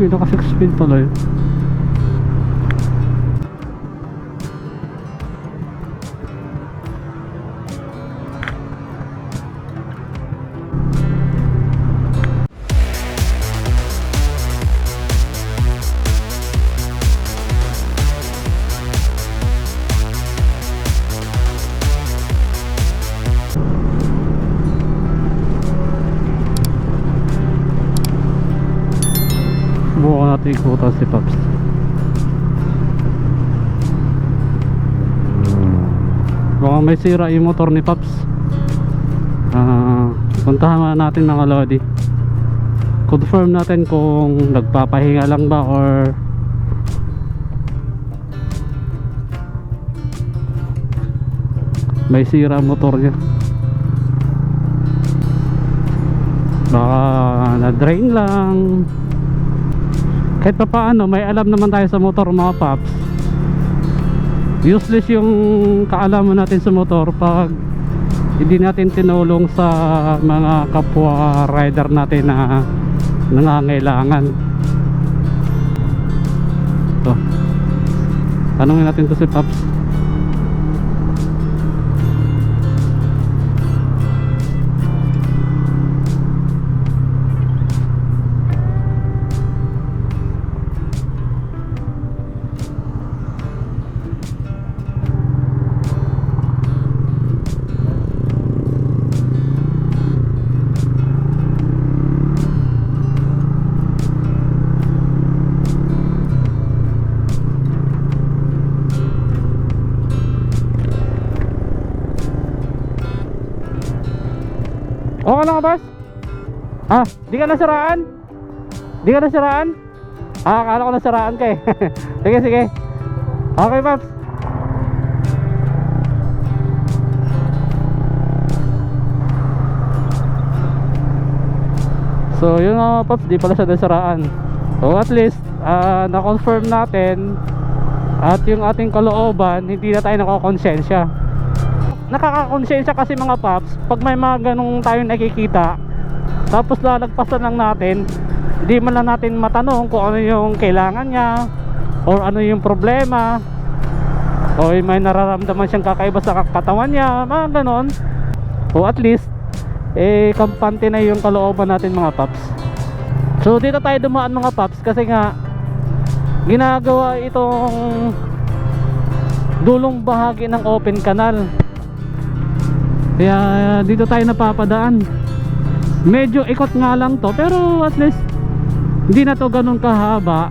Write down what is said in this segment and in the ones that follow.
Uy, naka 6 speed pala yun. Subukan natin ikutan si Pops. Baka may sira yung motor ni Pops. Puntahan natin mga lodi. Confirm natin kung nagpapahinga lang ba or may sira ang motor niya. Baka na-drain lang. Kahit pa paano, may alam naman tayo sa motor mga paps. Useless yung kaalaman natin sa motor pag hindi natin tinulong sa mga kapwa rider natin na nangangailangan. Ito, tanungin natin to si Paps. Okay lang ka, boss? Di ka nasiraan? Di ka nasiraan? Akala ko nasiraan ka eh. Sige, sige. Okay, Pops. So, yun nga, Pops, di pala siya nasiraan. So, at least, na-confirm natin at yung ating kalooban, hindi na tayo nakakonsensya. Nakakakonsensya kasi mga paps pag may mga ganong tayong nakikita, tapos lalagpasan lang natin, hindi man lang natin matanong kung ano yung kailangan niya or ano yung problema o may nararamdaman siyang kakaiba sa katawan niya, mga ganon. O at least kampante na yung kalooban natin mga paps. So dito tayo dumaan mga paps kasi nga ginagawa itong dulong bahagi ng open canal. Kaya dito tayo napapadaan. Medyo ikot nga lang to, pero at least hindi na to ganun kahaba.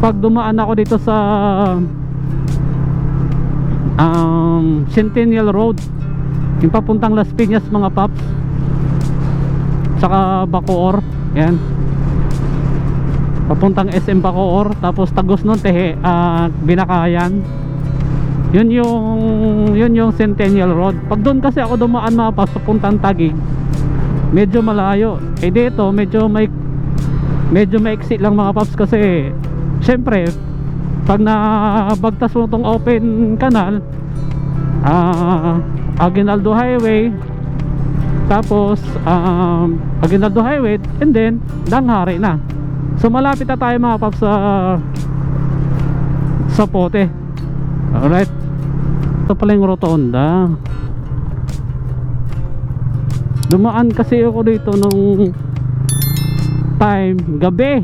Pag dumaan ako dito sa Centennial Road, yung papuntang Las Piñas mga paps, saka Bacoor, yan, papuntang SM Bacoor, tapos Tagos nun Binakayan. Yun yung Centennial Road. Pag doon kasi ako dumaan mga paps papuntang Taguig, medyo malayo. Dito medyo maiksi lang mga paps kasi syempre pag nabagtas mo tong open canal, Aguinaldo Highway, tapos Aguinaldo Highway, and then Danghari na. So malapit na tayo mga paps sa Pote. Alright, ito pala yung rotonda. Dumaan kasi ako dito nung time gabi,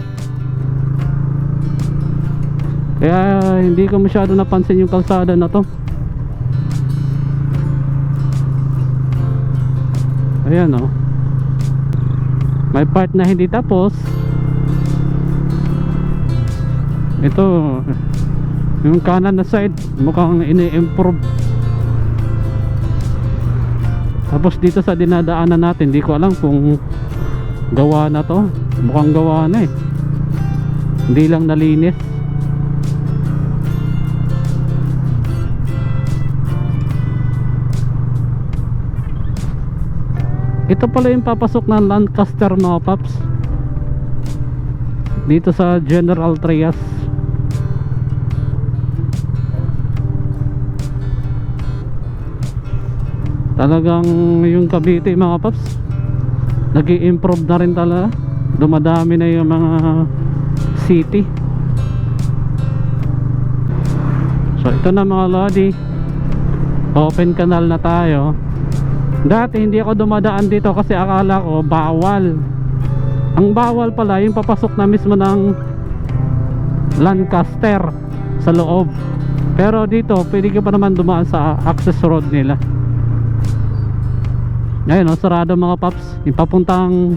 kaya hindi ko masyado napansin yung kalsada na to. Ayan o, may part na hindi tapos. Ito yung kanan na side mukhang ini-improve. Tapos dito sa dinadaanan natin, di ko alam kung gawa na to. Mukhang gawa na eh, hindi lang nalinis. Ito pala yung papasok ng Lancaster mga paps, dito sa General Trias. Talagang yung Cavite mga paps, nag-i-improve na rin talaga. dumadami na yung mga city. So ito na mga lodi, open canal na tayo. Dati hindi ako dumadaan dito kasi akala ko bawal. Ang bawal pala yung papasok na mismo ng Lancaster sa loob. Pero dito pwede ka pa naman dumaan sa access road nila. Ngayon sarado mga paps. Yung papuntang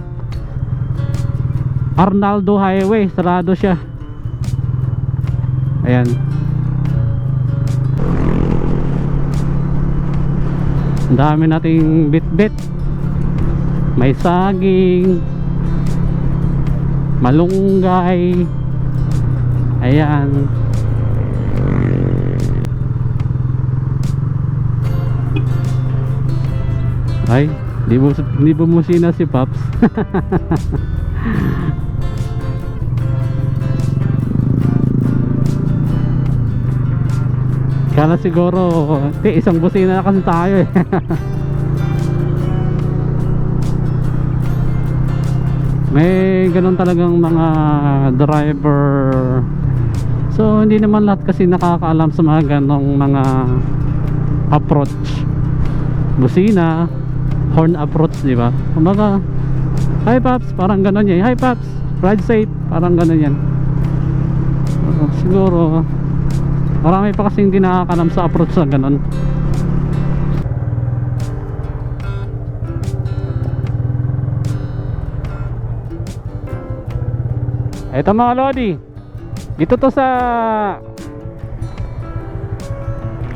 Arnaldo Highway, sarado siya. Ayan. Ang dami nating bit-bit. May saging, malunggay. Ayan. Ay, di bumusina si Pops. Kala siguro, isang busina na kasi tayo eh. May ganun talagang mga driver. So hindi naman lahat kasi nakakaalam sa mga ganong mga approach. Busina, horn approach, di ba? Kumbaga, hi Pops, parang ganun yan. Hi Pops, ride safe, parang ganun yan. Siguro marami pa kasing hindi nakakalam sa approach na ganun. Ito mga lodi, dito to sa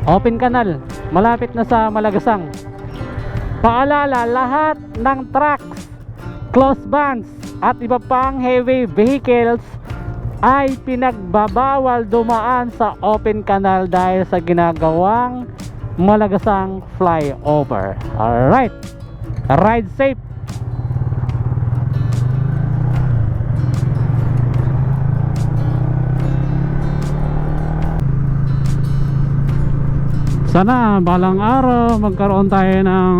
open canal, malapit na sa Malagasang. Paalala, lahat ng trucks, closed vans at iba pang heavy vehicles ay pinagbabawal dumaan sa open canal dahil sa ginagawang Malagasang flyover. Alright, ride safe. Sana balang araw magkaroon tayo ng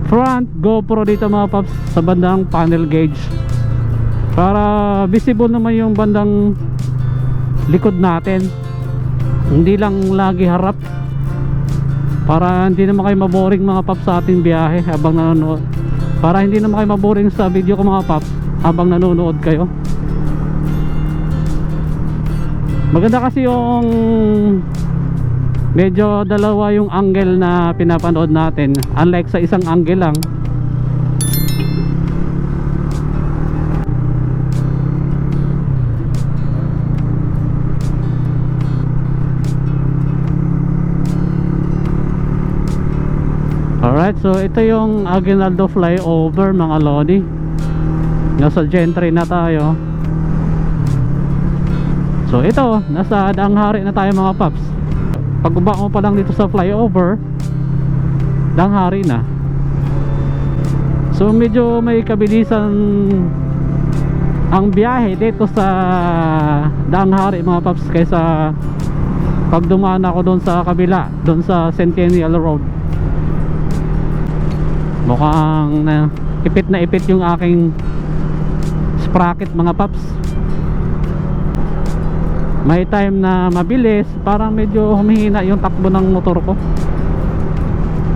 front GoPro dito mga paps sa bandang panel gauge, para visible naman yung bandang likod natin, hindi lang lagi harap, para hindi naman kayo maboring mga paps sa ating biyahe habang nanonood, para hindi naman kayo maboring sa video ko mga paps habang nanonood kayo. Maganda kasi yung medyo dalawa yung angle na pinapanood natin, unlike sa isang angle lang. Alright, so ito yung Aguinaldo flyover mga lodi. Nasa gentry na tayo. So ito, nasa Danghari na tayo mga paps. Pagbaba mo pa lang dito sa flyover, Danghari na. So medyo may kabilisan ang biyahe dito sa Danghari mga paps kaysa pag dumaan ako doon sa kabila, doon sa Centennial Road. Mukhang na ipit yung aking sprocket mga paps. May time na mabilis, parang medyo humihina yung takbo ng motor ko.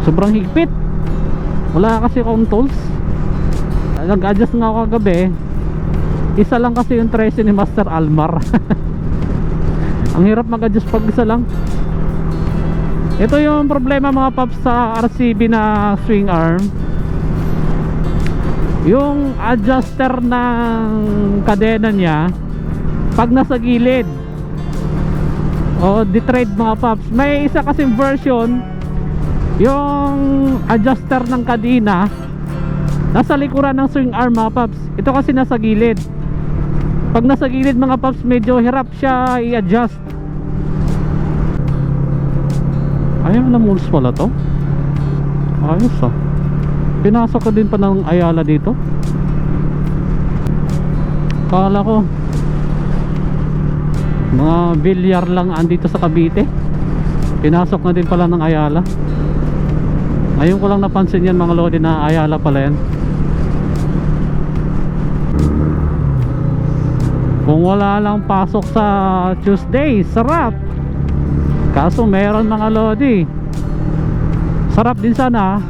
Sobrang higpit. Wala kasi akong tools. Nag-adjust nga ako kagabi. Isa lang kasi yung 13 ni Master Almar. Ang hirap mag-adjust pag isa lang. Ito yung problema mga paps sa RCB na swing arm. Yung adjuster ng kadena niya pag nasa gilid o detrade mga paps. May isa kasing version, yung adjuster ng kadena nasa likuran ng swing arm mga paps. Ito kasi nasa gilid. Pag nasa gilid mga paps, medyo hirap siya i-adjust. Ayaw na moves pala to. Ayos ah. Pinasok ko din pa ng Ayala dito. Kala ko mga bilyar lang andito sa Cavite. Pinasok na din pala ng Ayala. Ngayon ko lang napansin yan mga lodi na Ayala pala yan. Kung wala lang pasok sa Tuesday, sarap. Kaso meron mga lodi. Sarap din sana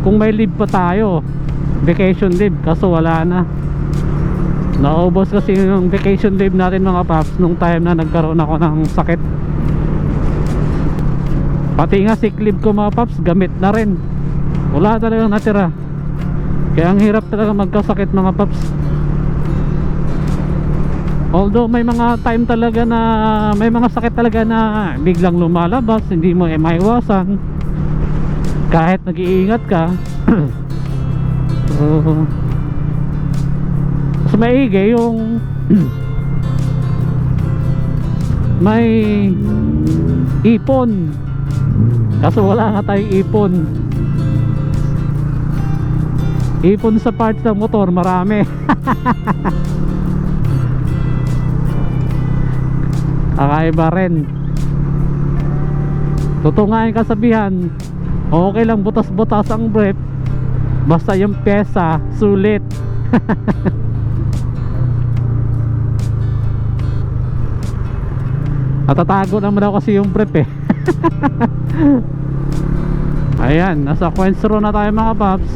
kung may leave pa tayo, vacation leave, kaso wala na. Naubos kasi yung vacation leave natin mga paps nung time na nagkaroon ako ng sakit. Pati nga sick leave ko mga paps, gamit na rin. Wala talagang natira. Kaya ang hirap talaga magkasakit mga paps. Although may mga time talaga na may mga sakit talaga na biglang lumalabas, hindi mo maiwasan kahit nag-iingat ka. So maigi yung may ipon, kaso wala nga tayong ipon. Ipon sa parts ng motor marami. Kakaiba rin. Totoo nga yung kasabihan, okay lang butas-butas ang brief, basta yung pyesa sulit. Natatago naman daw kasi yung brief eh. Ayan, nasa Queensro na tayo mga paps.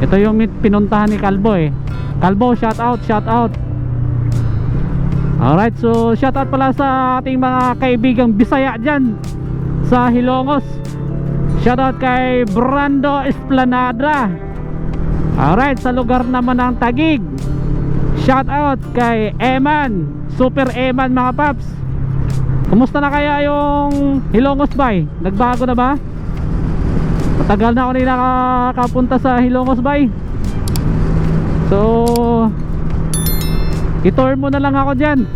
Ito yung pinuntahan ni Calvo eh. Calvo, shout out, shout out. Alright, so shout out pala sa ating mga kaibigang Bisaya dyan sa Hilongos. Shout out kay Brando Esplanada. Alright, sa lugar naman ng Taguig, shout out kay Eman, Super Eman mga paps. Kumusta na kaya yung Hilongos Bay? Nagbago na ba? Matagal na ako nila nakapunta sa Hilongos Bay. So i-tour mo na lang ako dyan.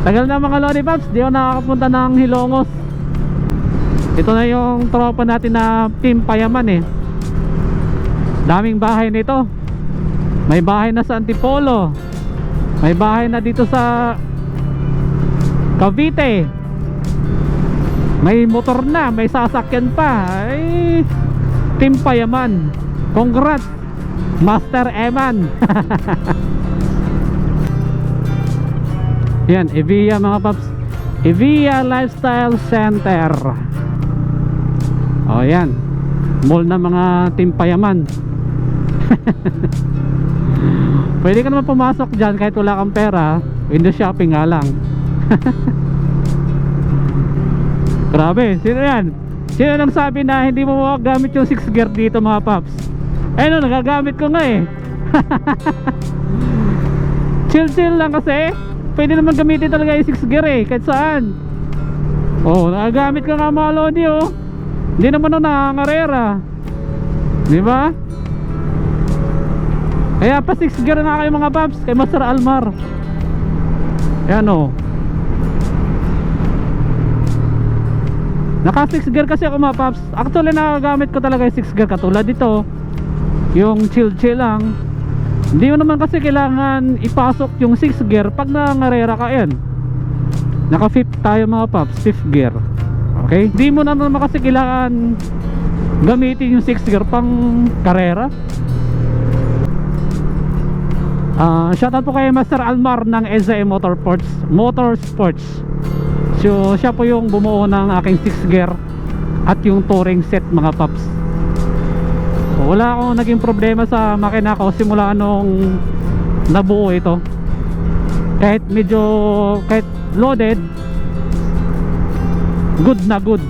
Tagal na mga Lodi Paps, di ako nakakapunta ng Hilongos. Ito na yung tropa natin na Team Payaman eh. Daming bahay nito. May bahay na sa Antipolo, may bahay na dito sa Cavite, may motor na, may sasakyan pa. Ay, Team Payaman, congrats Master Eman. Yan, Evia mga paps, Evia Lifestyle Center. O yan, mall na mga Team Payaman. Pwede ka naman pumasok dyan kahit wala kang pera, window shopping nga lang. Grabe, sino yan? Sino nang sabi na hindi mo magagamit yung 6 gear dito mga paps? Eh no, nagagamit ko nga eh. Chill lang kasi. Pwede naman gamitin talaga yung 6 gear eh, kahit saan. Oh, nagagamit ko nga mga Lodi oh. Hindi naman no nangangarera, di ba? Kaya pa 6 gear nga kayo mga paps, kay Master Almar. Ayan o. Naka 6 gear kasi ako mga paps. Actually nagagamit ko talaga yung 6 gear. Katulad dito, yung chill lang. Hindi mo naman kasi kailangan ipasok yung 6 gear pag nangarera ka. Ayan, naka 5th tayo mga paps, 5th gear. Okay, hindi mo naman kasi kailangan gamitin yung 6 gear pang karera. Shoutout po kay Master Almar ng SAE Motorsports. So siya po yung bumuo ng aking 6 gear at yung touring set mga paps. Wala akong naging problema sa makina ko simula nung nabuo ito. Kahit loaded, good na good.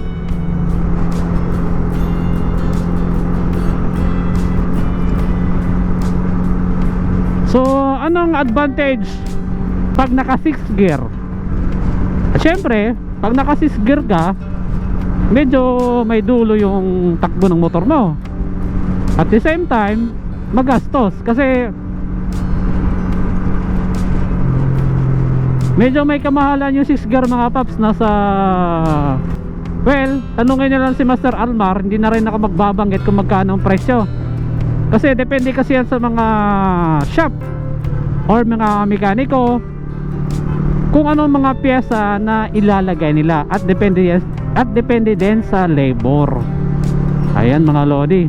So anong advantage pag naka 6 gear? Siyempre, pag naka 6 gear ka, medyo may dulo yung takbo ng motor mo. At the same time, magastos kasi medyo may kamahalan yung 6 gear mga paps. Nasa, well, tanungin nyo lang si Master Almar, hindi na rin ako magbabanggit kung magkano ang presyo. Kasi depende kasi yan sa mga shop or mga mekaniko kung anong mga pyesa na ilalagay nila, at depende din sa labor. Ayan mga Lodi.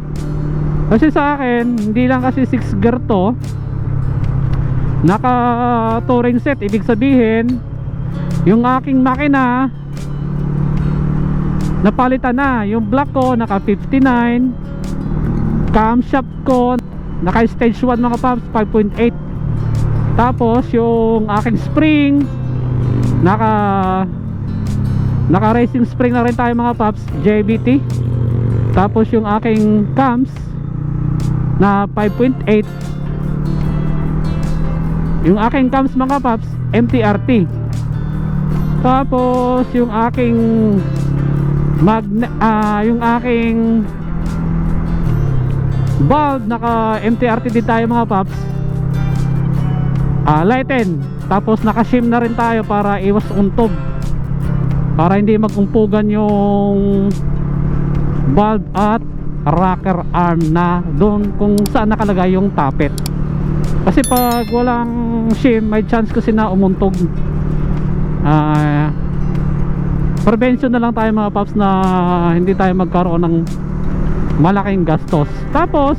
Kasi sa akin, hindi lang kasi 6 gear to, naka touring set, ibig sabihin yung aking makina napalitan na. Yung block ko naka 59, camshaft ko naka stage 1 mga paps, 5.8. tapos yung aking spring naka racing spring na rin tayo mga paps, JBT. Tapos yung aking cams na 5.8. yung aking cams mga paps, MTRT. Tapos yung aking yung aking bulb naka MTRT din tayo mga paps, lighten. Tapos naka shim na rin tayo para iwas untog, para hindi magumpugan yung bulb at rocker arm na doon kung saan nakalagay yung tappet. Kasi pag walang shim, may chance kasi na umuntog. Prevention na lang tayo mga paps na hindi tayo magkaroon ng malaking gastos. Tapos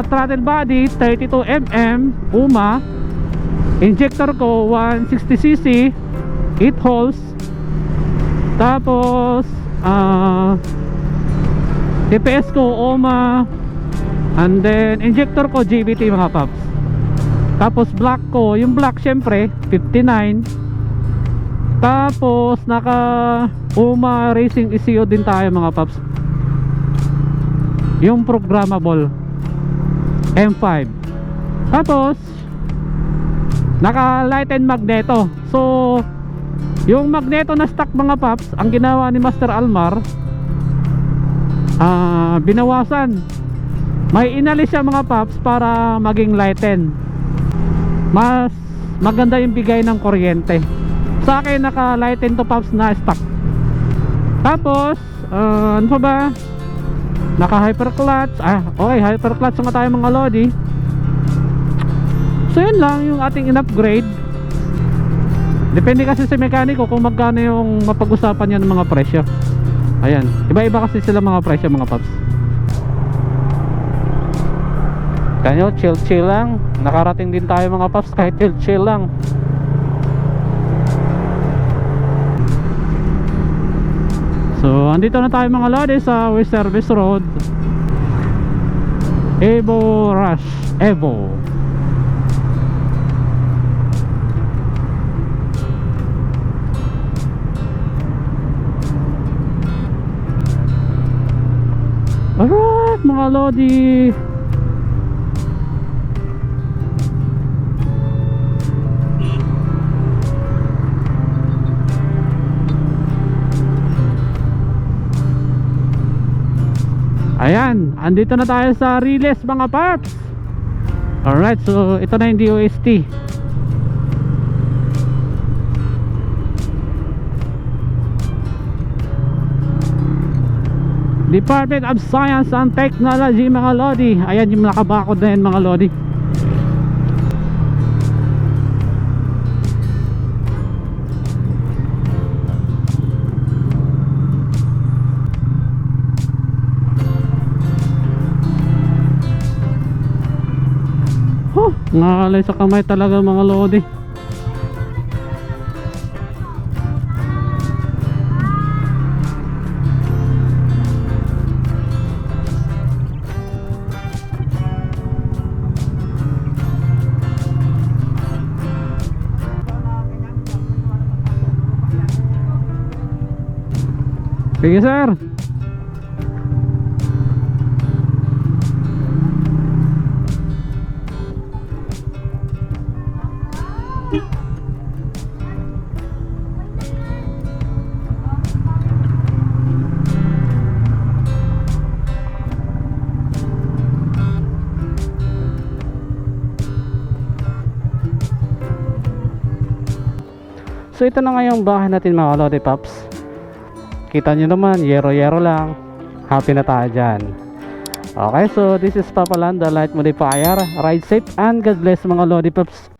throttle body 32mm UMA, injector ko 160cc 8 holes. Tapos TPS ko UMA, and then injector ko GBT mga paps. Tapos black ko, yung black syempre 59. Tapos naka UMA Racing ECU din tayo mga paps, yung programmable M5. Tapos naka lighten magneto. So yung magneto na stock mga paps, ang ginawa ni Master Almar, binawasan. May inalis siya mga paps para maging lighten, mas maganda yung bigay ng kuryente. Sa akin naka lighten to paps na stock. Tapos ano pa ba, naka hyper clutch. Okay, hyper clutch nga tayo mga lodi. So yun lang yung ating in-upgrade. Depende kasi sa mekaniko kung magkano yung mapag-usapan niya ng mga presyo. Ayan, iba-iba kasi sila mga presyo mga paps. Kanyo, chill lang. Nakarating din tayo mga paps kahit chill lang. So andito na tayo mga lodi sa West Service Road, Evo Rush Evo. Alright mga lodi, ayan, andito na tayo sa Riles mga paps. Alright, so ito na yung DOST. Department of Science and Technology mga lodi. Ayan yung nakabakod na yan mga lodi. Nakalay sa kamay talaga mga lodi. Sige sir. So ito na nga yung bahay natin mga Lodi Pops. Kita nyo naman, yero-yero lang. Happy na tayo dyan. Okay, so this is Papa Land, the light modifier. Ride safe and God bless mga Lodi Pops.